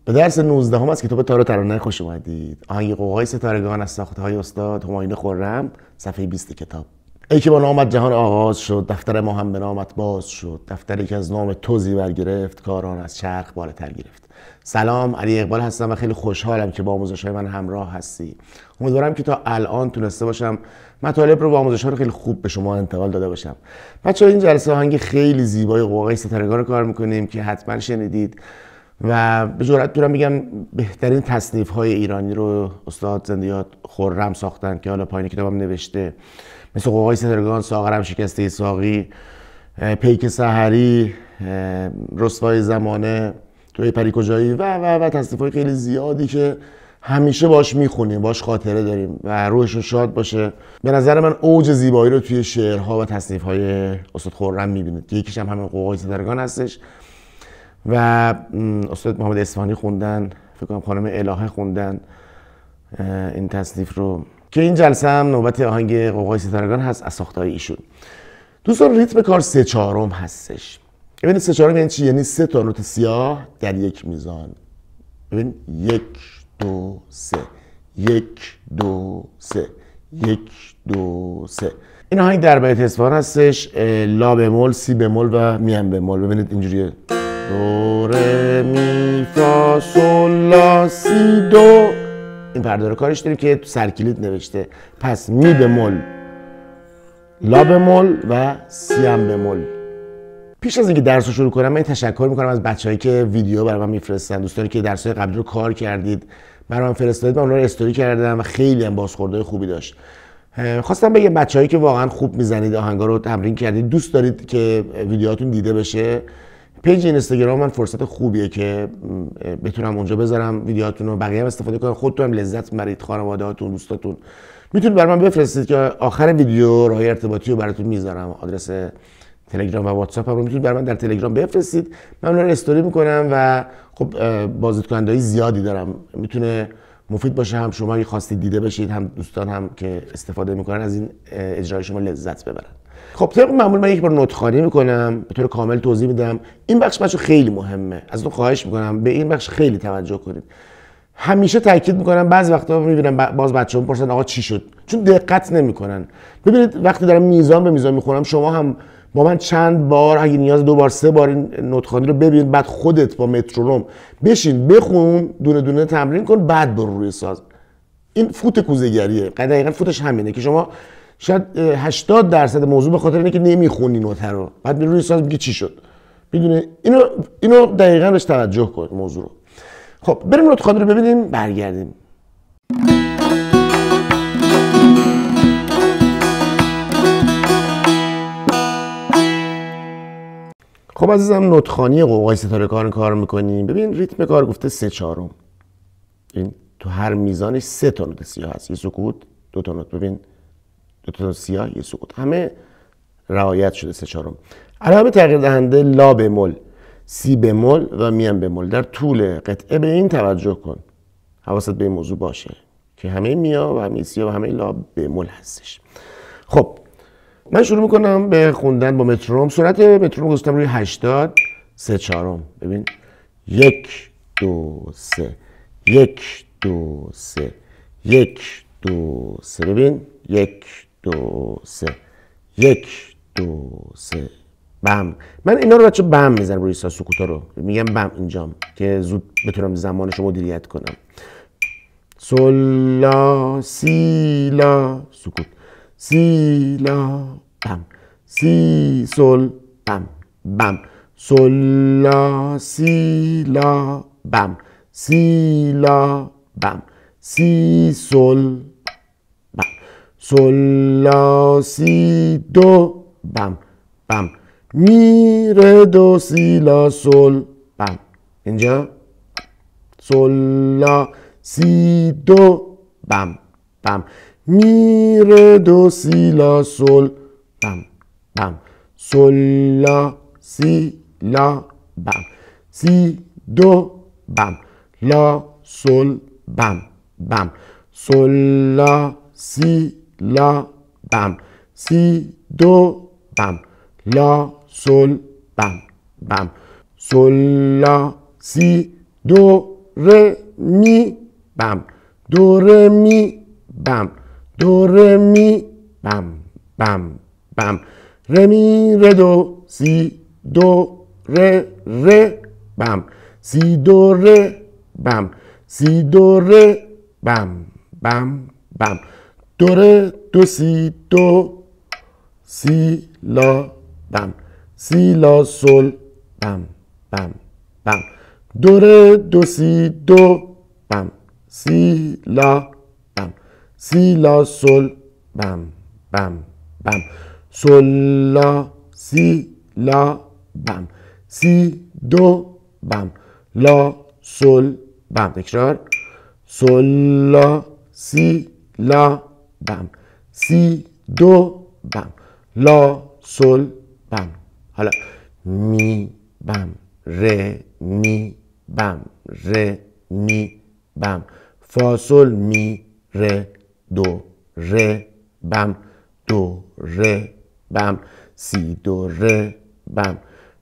به درس 19 هم از کتاب تار و ترانه خوش اومدید. آهنگ غوغای ستارگان از ساخته‌های استاد همایون خرم، صفحه 20 کتاب. ای که با نامت جهان آغاز شد، دفتر ما هم به نامت باز شد. دفتری که از نام تو زیور گرفت، کاران از چرخ بالاتر گرفت. سلام، علی اقبال هستم و خیلی خوشحالم که با آموزش‌های من همراه هستی. امیدوارم که تا الان تونسته باشم مطالب رو با آموزش‌ها رو خیلی خوب به شما انتقال داده باشم. بچه‌ها، این جلسه آهنگ خیلی زیبای غوغای ستارگان رو کار می‌کنیم که حتما شنیدید و به جرئت میتونم بگم بهترین تصنیف‌های ایرانی رو استاد زندیات خرم ساختن که حالا پایین کتابم نوشته، مثل غوغای ستارگان، ساغرم شکسته ساقی، پیک سحری، رسوای زمانه، توی پری کجایی و تصنیف‌های خیلی زیادی که همیشه باش میخونیم، باش خاطره داریم و روحشون شاد باشه. به نظر من اوج زیبایی رو توی شعرها و تصنیف‌های استاد خرم میبینید که یکیش هم همین غوغای ستارگان هستش و استاد محمد اصفهانی خوندن، فکر کنم خانم الهه خوندن این تصنیف رو، که این جلسه هم نوبت آهنگ غوغای ستارگان هست از ساخته‌های ایشون. دوستان، ریتم کار 3/4 هستش. ببینید 3/4 یعنی چی؟ یعنی 3 تا نوت سیاه در یک میزان. ببین 1 2 3 1 2 3 1 2 3. این آهنگ در بیت اصفهان هستش، لا بمول، سی بمول و می بمول. ببینید اینجوریه: دو ره می فا سول لا سی دو. این پردار کارش داریم که تو سرکلید نوشته. پس می بمول، لا بمول و سی بمول. پیش از اینکه درس رو شروع کنم، من تشکر میکنم از بچه‌هایی که ویدیو برای من میفرستن. دوستانی که درس‌های قبلی رو کار کردید برای من فرستادید، من اونها رو استوری کردم و خیلی هم بازخوردهای خوبی داشت. خواستم بگم بچه‌هایی که واقعا خوب میزنید، آهنگا رو تمرین کردید، دوست دارید که ویدیوهاتون دیده بشه، پیج اینستاگرام من فرصت خوبیه که بتونم اونجا بذارم ویدیوهاتون رو، بقیه هم استفاده کنن، خودتون هم لذت ببرید، خانواده‌هاتون، دوستاتون. میتونید برای من بفرستید که آخر ویدیو راهی ارتباطی رو براتون میذارم، آدرس تلگرام و واتساپ رو میتونید برای من در تلگرام بفرستید، من اون رو استوری میکنم و خب بازدیدکننده‌های زیادی دارم، میتونه مفید باشه، هم شما اگه خواستید دیده بشید، هم دوستان هم که استفاده میکنن از این اجرای شما لذت ببرن. خب طبق معمول من یک بار نوت‌خوانی میکنم، به طور کامل توضیح میدم. این بخش خیلی مهمه، ازتون خواهش میکنم به این بخش خیلی توجه کنید. همیشه تاکید میکنم، بعضی وقتا میبینم باز بچه‌ها میپرسن آقا چی شد، چون دقت نمیکنن. ببینید وقتی دارم میزان به میزان میخونم، شما هم با من چند بار، اگه نیاز 2 بار 3 بار این نوت‌خوانی رو ببین، بعد خودت با مترونوم بشین بخون، دونه دونه تمرین کن، بعد برو روی ساز. این فوت کوزه‌گریه، دقیقاً فوتش همینه که شما شاید 80% موضوع به خاطر اینه که نمیخونی نوت رو، بعد میری روی ساز میگی چی شد. میدونی اینو دقیقاً بهش توجه کن موضوع رو. خب بریم نوت‌خوانی رو ببینیم، برگردیم. خب عزیزم، نوت‌خوانی غوغای ستارگان کار میکنیم. ببین ریتم کار گفته 3/4. این تو هر میزانش 3 تا نوت سیاه هست، یه سکوت، 2 تا نوت. ببین 2 تا نوت سیاه، یه سکوت، همه رعایت شده. 3/4 علامه تغییر دهنده لا بمول، سی بمول و می بمول. در طول قطعه به این توجه کن، حواست به این موضوع باشه که همه میا و همه سیا و همه لا بمول هستش. خب من شروع میکنم به خوندن با مترونوم. سرعت مترونوم گذاشتم روی 80. 3/4. ببین 1 2 3 1 2 3 1 2 3. ببین 1 2 3 1 2 3 بم. من اینا رو بچه بم میزنم روی ساز، سکوتا رو میگم بم اینجام که زود بتونم زمانش رو مدیریت کنم. سول لا سی لا سکوت، سی لا بم، سی سول بم بم، سول لا سی لا بم، سی لا بم، سی سول بم، سول لا سی دو بم بم، می ره دو سی لا سول بم. اینجا سول لا سی دو بم بم، می ره دو سی لا سول بم بم، سول لا سی لا بم، سی دو بم، لا سول بم بم، سول لا سی لا بم، سی دو بم، لا سول بم بم، سول لا سی دو ره می بم دو ره می بم دو ره می بم بم بم ره می ره دو سی دو ره ره بم سی دو ره بم سی دو ره بم بم بم دو ره دو سی دو سی لا بم سی لا سل بم بم بم دو ره دو سی دو بم سی لا بم سی لا سل بم بم بم سل لا سی لا بم سی دو بم لا سل بم تکرار سل لا سی لا بم سی دو بم لا سل بم حالا می بم ره می بم ره می بم فا سل می ره دو ره بم دو ره بم سی دو ره بم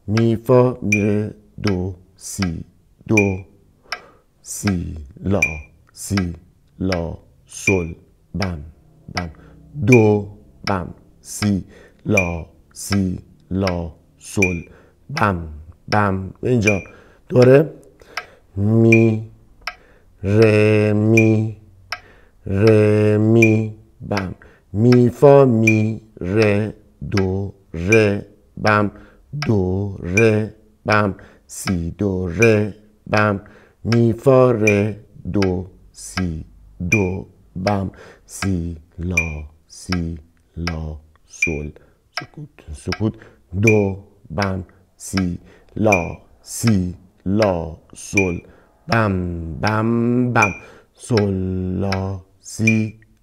می فا می ره دو سی دو سی لا سل بم بم دو بم سی لا سل بم بم اینجا دوره می ره می بم می فا می ره دو ره بم دو ره بم سی دو ره بم می فا ره دو سی دو بم سی لا سل سکوت دو بم سی لا سل بم بم بم سل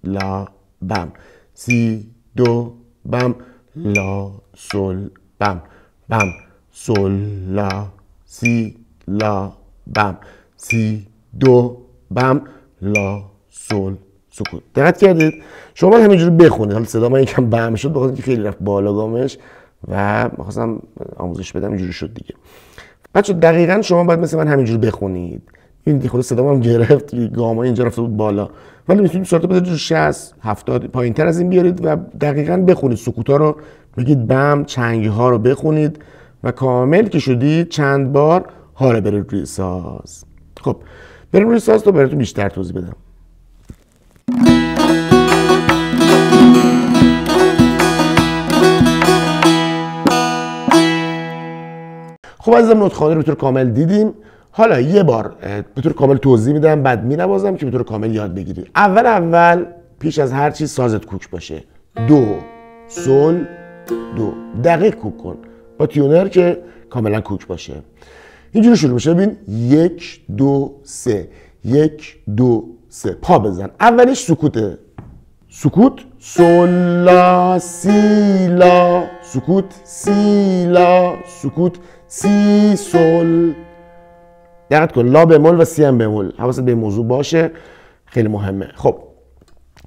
لا بم سی دو بم لا سل بم بم سل لا بم سی دو بم لا سل سکوت. دقت کردید؟ شما همینجوری بخونید. حالا صدا من یکم بم شد بخاطر اینکه خیلی رفت بالا گامش و می‌خواستم آموزش بدم اینجوری شد دیگه. بچه دقیقاً شما باید مثل من همینجوری بخونید. این خود صدا من گرفت، گاما اینجا رفته بود بالا. ولی میتونید سرعت بذارید 60 70 پایین‌تر از این بیارید و دقیقاً بخونید. سکوت‌ها رو بگید بم، چنگ‌ها رو بخونید و کامل که شدید چند بار ها رو برید روی ساز. خب بریم روی ساز تا براتون بیشتر توضیح بدم. خب عزیزم نوت‌خوانی رو به طور کامل دیدیم. حالا یه بار به طور کامل توضیح میدم بعد مینوازم که به طور کامل یاد بگیری. اول پیش از هر چیز سازت کوک باشه. دو سل دو دقیق کوک کن با تیونر که کاملا کوک باشه. اینجوری شروع میشه. ببین 1 2 3 1 2 3 پا بزن. اولش سکوته. سکوت سل لا سی لا سکوت سی لا سکوت سی سل. دقت کن لا بمول و سی هم بمول. حواست به موضوع باشه خیلی مهمه. خب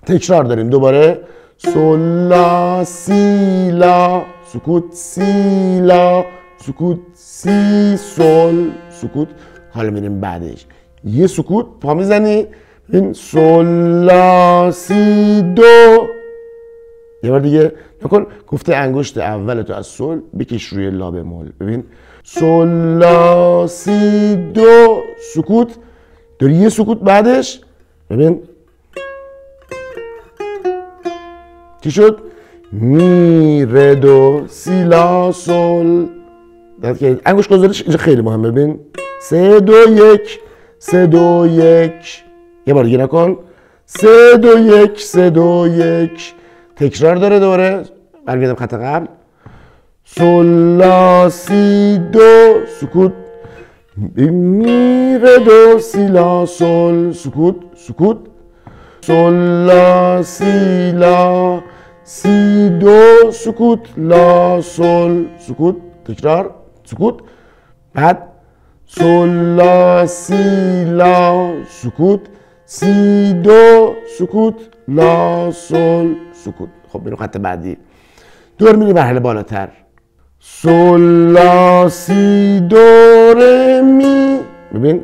تکرار داریم دوباره سل لا سی لا سکوت سی لا سکوت سی سل سکوت. حالا میریم بعدش یه سکوت پا میزنی این سل لا سی دو. یه بار دیگه نکن گفته انگشت اول تو از سل بکش روی لا بمول. ببین سل لا سی دو سکوت داری یه سکوت بعدش. ببین چی شد؟ می ره دو سی لا سل. انگشت گذاریش اینجا خیلی مهمه. ببین 3 2 1 3 2 1. یه بار دیگه نکن 3 2 1 3 2 1. تکرار داره دوباره. برگردم خط قبل سل لا سی دو سکوت می ره دو سی لا سل سکوت سکوت سل لا سی لا سی دو سکوت لا سل سکوت. تکرار سکوت بعد سل لا سی لا سکوت سی دو سکوت لا سل سکوت. خب بریم خط بعدی. دور میری مرحله بالاتر. سل لا سی دو ره می. ببین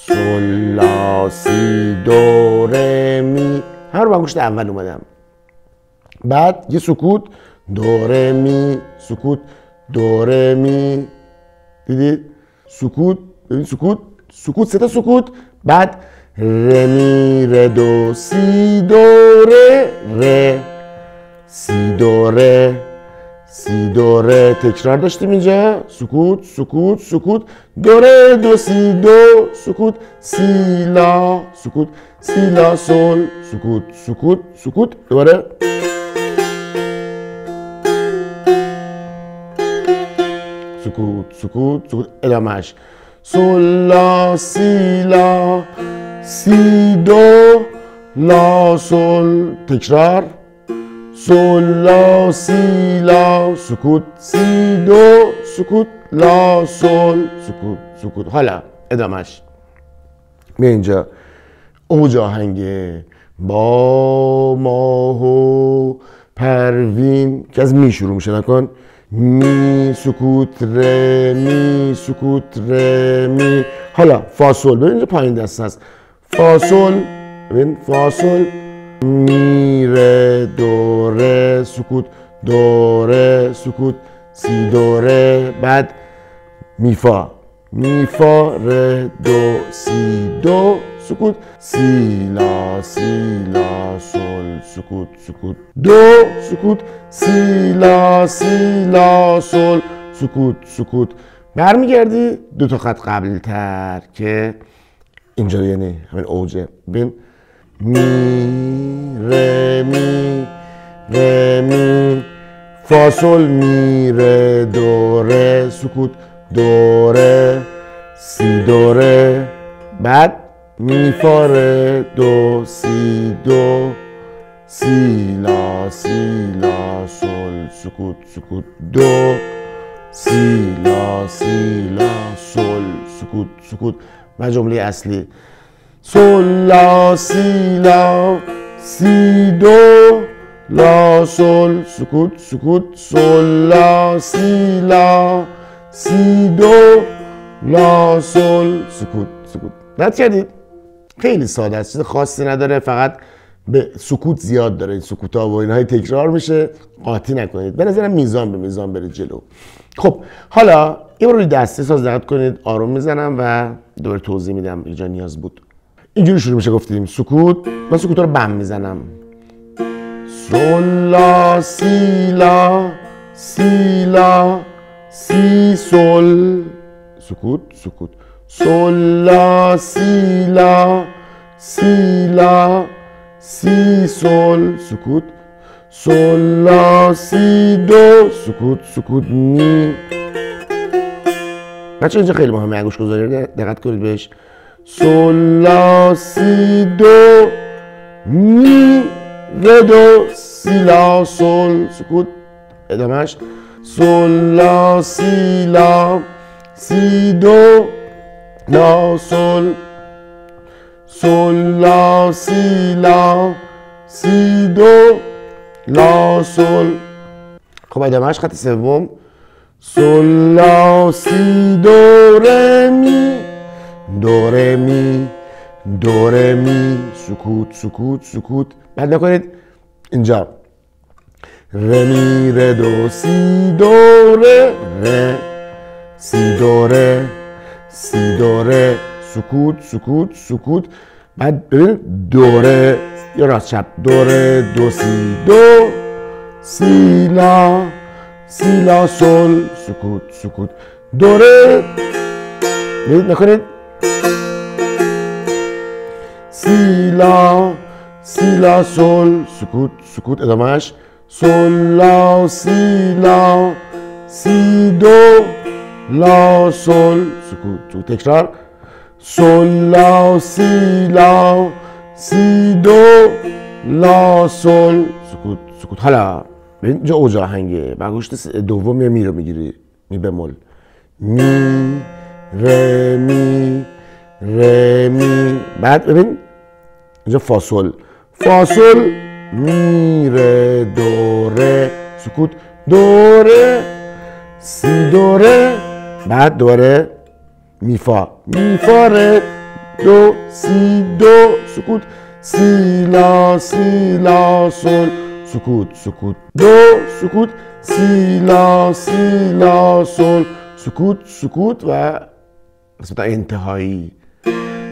سل لا سی دو ره می. همه رو با انگشت اول اومدم. بعد یه سکوت، دو ره می، سکوت، دو ره می. دیدید؟ سکوت، ببین سکوت، سکوت، سه تا سکوت. بعد ره می ره دو سی دو ره ره سی دو ره سی دو ره. تکرار داشتیم اینجا. سکوت سکوت سکوت، دو ره دو سی دو، سکوت سی لا، سکوت سی لا سل، سکوت سکوت سکوت. دوباره سکوت سکوت سکوت. ادامهش سل لا سی لا سی دو لا سل. تکرار سل لا سی لا، سکوت سی دو، سکوت لا سل، سکوت سکوت. حالا ادامهش می اینجا اوج آهنگه با ماه و پروین که از می شروع میشه. نکن می سکوت ره می سکوت ره می. حالا فاصل ببین اینجا پایین دست هست. فاصل ببین فاصل می ره دو ره، سکوت دو ره، سکوت سی دو ره. بعد می فا، می فا ره دو سی دو، سکوت سی لا سل، سکوت سکوت دو، سکوت سی لا سل، سکوت سکوت. برمیگردی دو تا خط قبل تر که اینجا یعنی همین اوجه. ببین می ره می ره می، فاصل می ره دو ره، سکوت دو ره سی دو ره. بعد می فا ره دو سی دو، سی لا سل، سکوت سکوت دو، سی لا سل، سکوت سکوت. و جمله اصلی سل لا سی دو لا سل، سکوت سکوت، سل لا سی دو لا سل، سکوت سکوت. رد کردید؟ خیلی ساده است، چیز خاصی نداره، فقط به سکوت زیاد داره. این سکوت ها و اینهای تکرار میشه، قاطی نکنید. به نظرم میزان به میزان برید جلو. خب حالا این رو روی دسته ساز دقت کنید. آروم میزنم و دوباره توضیح میدم اینجا نیاز بود. اینجوری شروع میشه. گفتیم سکوت، من سکوت رو بم میزنم. سل لا سی لا سی سل، سکوت سکوت. سل لا سی سی سل، سکوت. سل لا سی دو، سکوت سکوت می. بچه اینجا خیلی مهمه، انگوش گذاری دقت کنید بهش. سل لا سی دو می ره دو سی لا سل، سکوت. ادامهش سل لا سی دو لا سل، سل لا سی دو لا سل. خب ادامهش خط سوم سل لا سی دو ره می دو ره می دو ره می، سکوت سکوت سکوت. بعد نکنید اینجا ره می ره دو سی دو ره ره سی دو ره سی دو ره، سکوت سکوت سکوت. بعد ببین دوره یا راست چپ، دوره دو سی دو سی لا سل، سکوت سکوت. دوره ببین نکنید سی لا سل، سکوت سکوت. ادامهش سل لا سی دو لا سل، سکوت. تکرار سل لا سی دو لا سل، سکوت سکوت. حالا ببین اینجا اوج آهنگه. برداشت دوم می رو میگیری، می بمول، می ره می ره می. بعد ببین اینجا فاصل می ره دو ره، سکوت دو ره سی دو ره. بعد دوباره می فا ره دو سی دو سکوت سی لا سی لا سل سکوت سکوت دو سکوت سی لا سی لا سل سکوت سکوت و قسمت انتهایی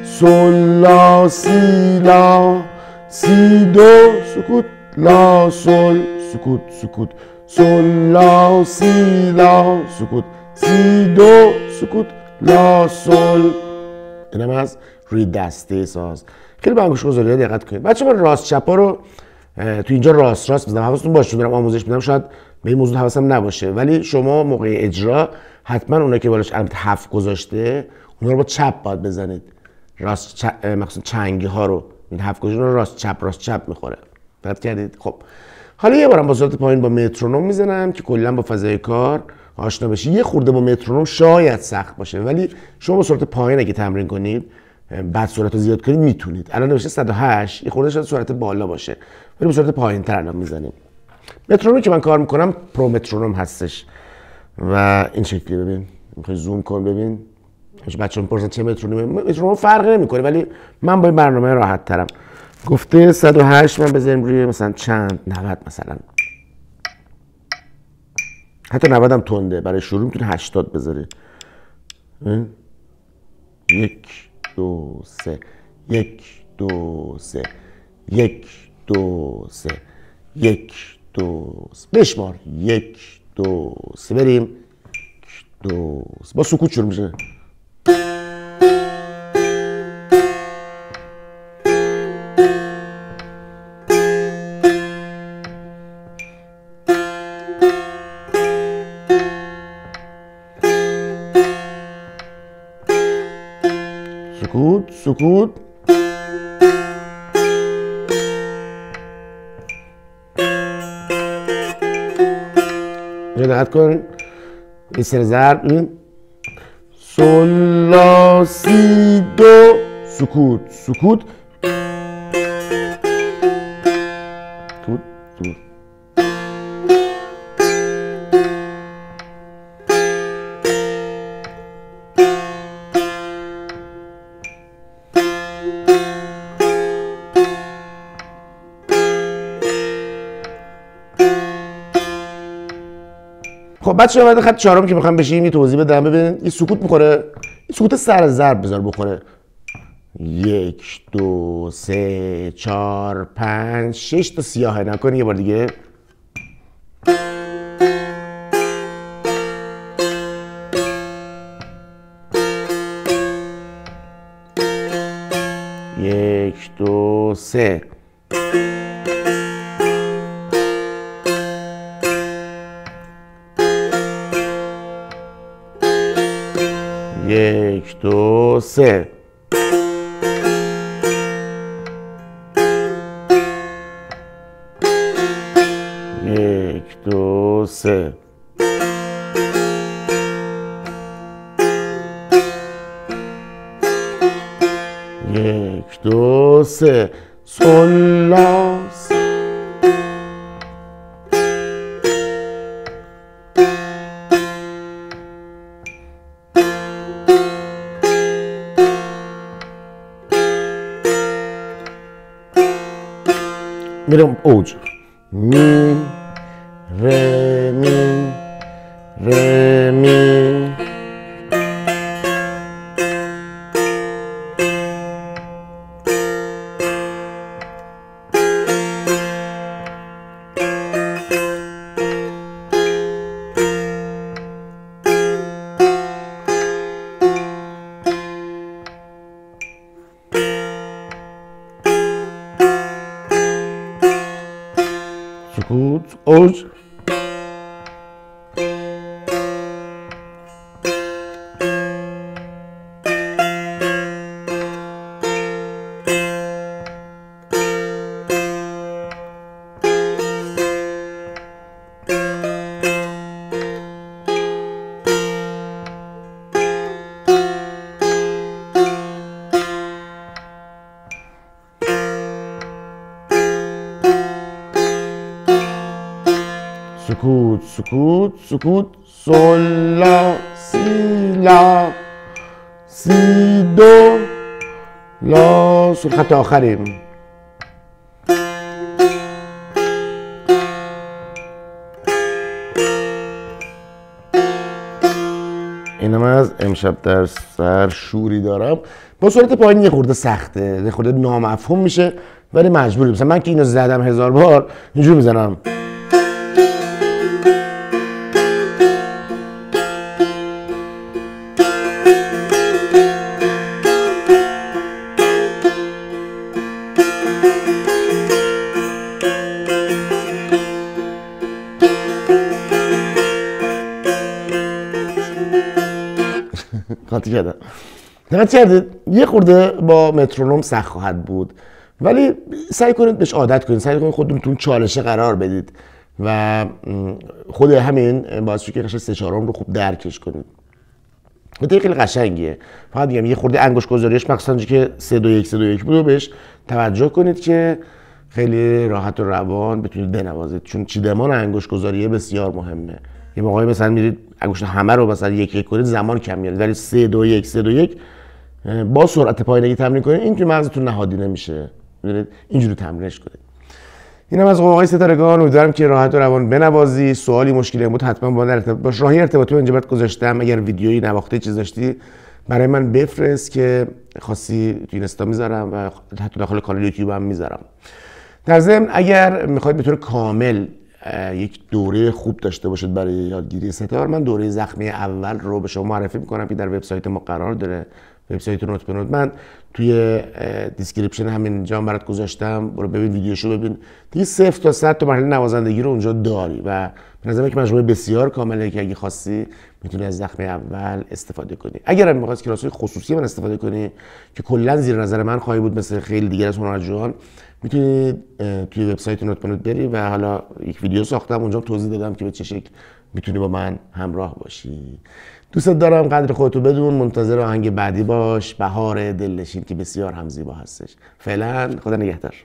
سل لا سی لا سی دو سکوت لا سل سکوت سکوت سل لا سی لا سکوت سی دو سکوت لا سل. اینم از روی دسته ساز. خیلی به انگشت‌گذاری ها دقت کنید. بچه من راست چپا رو تو اینجا راست میزنم، حواستون باشه دارم آموزش میدم، شاید به این موضوع حواسم نباشه، ولی شما موقع اجرا حتما اونایی که بالاش علامت 7 گذاشته اونا رو با چپ باید بزنید. راست مخصوصا چنگی ها رو این 7 گذاشته رو راست چپ میخوره. دقت کردید؟ خب حالا یه بارم با صورت پایین با مترونوم میزنم که کلا با فضای کار آشنا بشی. یه خورده با مترونوم شاید سخت باشه، ولی شما با صورت پایین اگه تمرین کنید بعد سرعت رو زیاد کنید میتونید. الان نوشته 108، یه خورده شاید سرعت بالا باشه، ولی با صورت پایین تر الان میزنیم. مترونومی که من کار میکنم پرو مترونوم هستش و این شکلی. ببین میخوای زوم کن ببین. بچه‌ها میپرسن چه مترونومی؟ مترونوم فرق نمیکنه، ولی من با این برنامه راحت ترم. گفته 108 من بذاریم روی مثلا چند 90 مثلا. حتی 90 هم تنده، برای شروع میتونی 80 بذاری. 1 2 3 1 2 3 1 2 3 1 2 3 بشمار 1 2 3 بریم 1 2 3 با سکوت شروع میشه. سکوت سکوت دقت کن این سر ضرب این سل لا سی دو سکوت سکوت سکوت. خب بچه بعد خط چهارم که میخوام بشیم یه توضیح بدم. ببینید این سکوت میخوره، این سکوت سر ضرب بذار بخوره. 1 2 3 4 5 6 تا سیاهه. نکن یه بار دیگه. یک دو سه. یک دو سه. یک دو سه. یک دو سه. سل لا سی. میرم اوج. می ره می ره می. سکوت اوج. سکوت سکوت سکوت. سل لا سی لا سی دو لا سول خط آخریم. اینم از امشب در سر شوری دارم. با صورت پایین یه خورده سخته، یه خورده نامفهوم میشه ولی مجبوری. مثلا من که اینو زدم 1000 بار اینجور میزنم. قاطی کردم. دقت کردید یه خورده با مترونوم سخت خواهد بود ولی سعی کنید بهش عادت کنید، سعی کنید خودتون چالشه قرار بدید و خود همین باعث میشه که 3/4 رو خوب درکش کنید. خیلی قشنگیه. فقط میگم یه خورده انگشت گذاریش مخصوصا که 3-2-1 بود بهش توجه کنید که خیلی راحت و روان بتونید بنوازید، چون چیدمان انگشت گذاری بسیار مهمه. یه موقعی مثلا میرید انگشت همه رو مثلا 1-1 کنید زمان کم میاد، ولی 3-2-1 با سرعت پایینی تمرین کنید این تو مغزتون نهادی نمیشه. ببینید اینجوری تمرینش کنید. اینم از قوقای ستارگان. امیدوارم که راحت و روان بنوازی. سوالی مشکلی بود حتما با من ارتباط باش. راهی ارتباطی من اینجا برات گذاشتم. اگر ویدیویی نواخته چیز داشتی برای من بفرست که خاصی تو اینستا میذارم و حتی داخل کانال یوتیوب هم میذارم. در ضمن اگر میخواید به طور کامل یک دوره خوب داشته باشید برای یادگیری ستار، من دوره زخمی اول رو به شما معرفی میکنم که در وبسایت ما قرار داره، وبسایت نوت به نوت. من توی دیسکریپشن همینجا برات گذاشتم، برو ببین ویدیوشو ببین. دیگه 0 تا 100 تا مرحله نوازندگی رو اونجا داری و به نظر یک مجموعه بسیار کامله که اگه خواستی میتونی از زخم اول استفاده کنی. اگر هم می‌خواستی کلاس‌های خصوصی من استفاده کنی که کلا زیر نظر من خواهی بود مثل خیلی دیگر از هنرجویان، میتونید توی وبسایت نوت به نوت بری و حالا یک ویدیو ساختم اونجا توضیح دادم که به چه شکل میتونی با من همراه باشی. دوستت دارم. قدر خودتو بدون. منتظر آهنگ بعدی باش. بهار دلنشین که بسیار هم زیبا هستش. فعلا خدا نگهدار.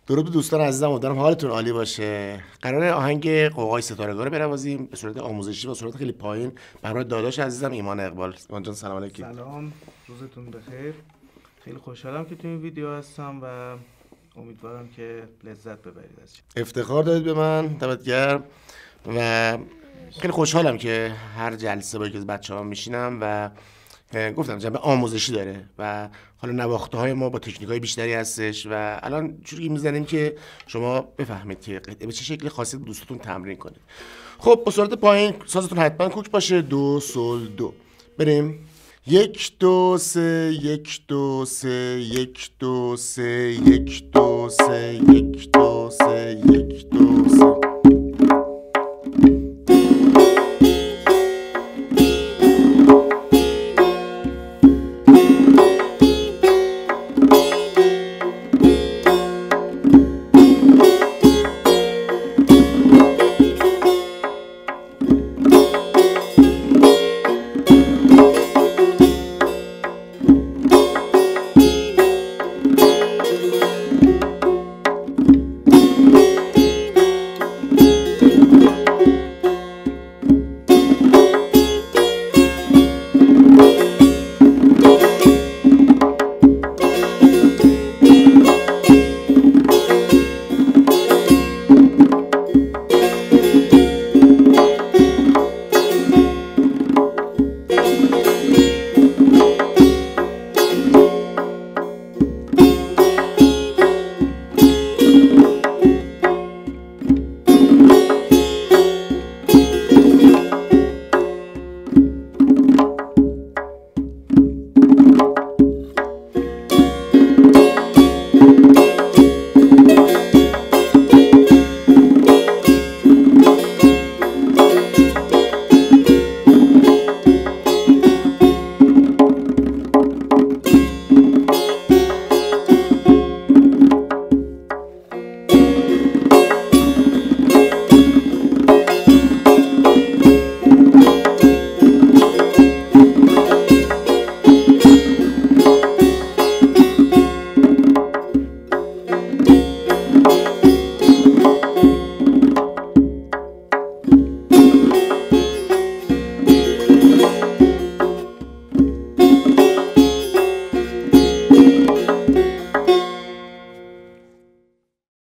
درود به دوستان عزیزم، امیدوارم حالتون عالی باشه. قراره آهنگ قوقای ستارگان رو بنوازیم به صورت آموزشی و صورت خیلی پایین برای داداش عزیزم ایمان اقبال. ایمان جان سلام علیکم. سلام، روزتون بخیر. خیلی خوشحالم که تو این ویدیو هستم و امیدوارم که لذت ببرید ازش. افتخار دادید به من، دمت گرم. و خیلی خوشحالم که هر جلسه با یکی از بچه‌ها میشینم و گفتم جنبه آموزشی داره و حالا نواخته های ما با تکنیک های بیشتری هستش و الان جوری میزنیم که شما بفهمید که به چه شکلی خواستید دوستتون تمرین کنید. خب با صورت پایین سازتون حتما کوک باشه. 2 سول 2 بریم. 1 2 3 1 2 3 1 2 3 1 2 3 1 2 3 1 2 3